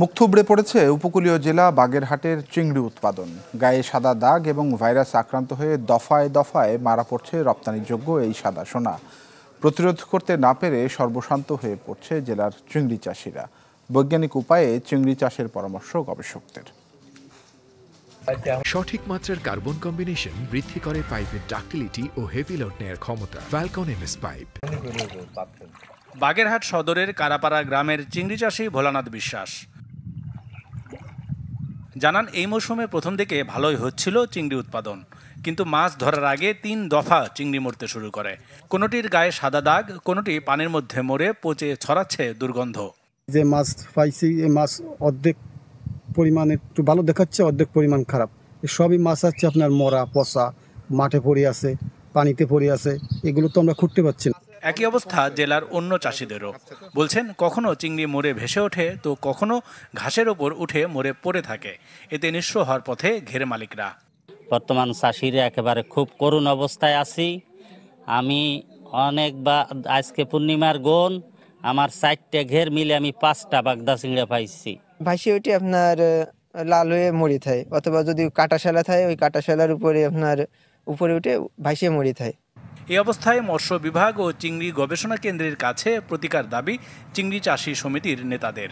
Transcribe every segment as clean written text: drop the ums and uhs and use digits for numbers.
মুখ থুবড়ে পড়েছে উপকূলীয় জেলা বাগেরহাটের চিংড়ি উৎপাদন। গায়ে সাদা দাগ এবং ভাইরাস আক্রান্ত হয়ে দফায় দফায় মারা পড়ছে রপ্তানিযোগ্য এই সাদা সোনা। প্রতিরোধ করতে না পেরে সর্বশান্ত হয়ে পড়ছে জেলার চিংড়ি চাষিরা। বৈজ্ঞানিক উপায়ে চিংড়ি চাষের পরামর্শ গবেষকদের। সঠিক মাত্রার কার্বন কম্বিনেশন বৃদ্ধি করে পাইপের ডাক্টিলিটি ও হেভি লোড নেয়ার ক্ষমতা। Falcon MS pipe. বাগেরহাট সদরের কারাপাড়া গ্রামের চিংড়ি চাষি ভোলানাথ বিশ্বাস জানান, এই মৌসুমে প্রথম দিকে ভালোই হচ্ছিল চিংড়ি উৎপাদন, কিন্তু মাছ ধরার আগে 3 দফা চিংড়ি মরতে শুরু করে। কোনোটির গায়ে সাদা দাগ, কোনোটি পানির মধ্যে মরে পচে ছড়াচ্ছে দুর্গন্ধ। যে মাছ পাইছি এই মাছ অর্ধেক পরিমাণ একটু ভালো দেখাচ্ছে, অর্ধেক পরিমাণ খারাপ। সবই মাছ আছে আপনার মরা পচা, মাঠে পড়ে আছে, পানিতে পড়ে আছে, এগুলো তো আমরা খুঁজতে পারছি না। একই অবস্থা জেলার অন্য চাষিদেরও। বলছেন, কখনো চিংড়ি মরে ভেসে ওঠে, তো কখনো ঘাসের ওপর উঠে মরে পড়ে থাকে। এতে নিঃস্ব হওয়ার পথে ঘেরে মালিকরা। বর্তমান চাষিরা একেবারে খুব করুণ অবস্থায় আছি। আমি আজকে পূর্ণিমার গুণ আমার 4টে ঘের মিলে আমি 5টা বাগদা চিংড়ি পাইছি। ভাসি ওইটি আপনার লাল হয়ে মরি থাকে, অথবা যদি কাটাশালা থাকে ওই কাটাশালার উপরে আপনার উপরে উঠে ভাসিয়ে মরি থাকে। এই অবস্থায় মৎস্য বিভাগ ও চিংড়ি গবেষণা কেন্দ্রের কাছে প্রতিকার দাবি চিংড়ি চাষি সমিতির নেতাদের।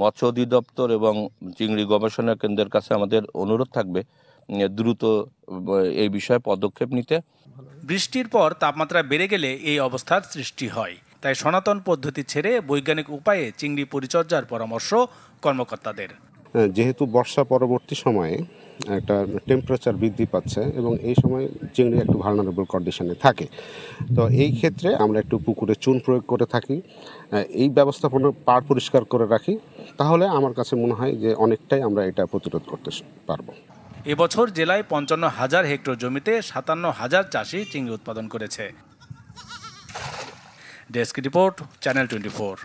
মৎস্য অধিদপ্তর এবং চিংড়ি গবেষণা কেন্দ্রের কাছে আমাদের অনুরোধ থাকবে দ্রুত এই বিষয়ে পদক্ষেপ নিতে। বৃষ্টির পর তাপমাত্রা বেড়ে গেলে এই অবস্থার সৃষ্টি হয়। তাই সনাতন পদ্ধতি ছেড়ে বৈজ্ঞানিক উপায়ে চিংড়ি পরিচর্যার পরামর্শ কর্মকর্তাদের। যেহেতু বর্ষা পরবর্তী সময়ে একটা টেম্পারেচার বৃদ্ধি পাচ্ছে এবং এই সময় চিংড়ি একটু ভালনারেবল কন্ডিশনে থাকে, তো এই ক্ষেত্রে আমরা একটু পুকুরে চুন প্রয়োগ করে থাকি। এই ব্যবস্থাপনা পাড় পরিষ্কার করে রাখি, তাহলে আমার কাছে মনে হয় যে অনেকটাই আমরা এটা প্রতিরোধ করতে পারবো। এবছর জেলায় 55,000 হেক্টর জমিতে 57,000 চাষি চিংড়ি উৎপাদন করেছে। Desk report, channel 24।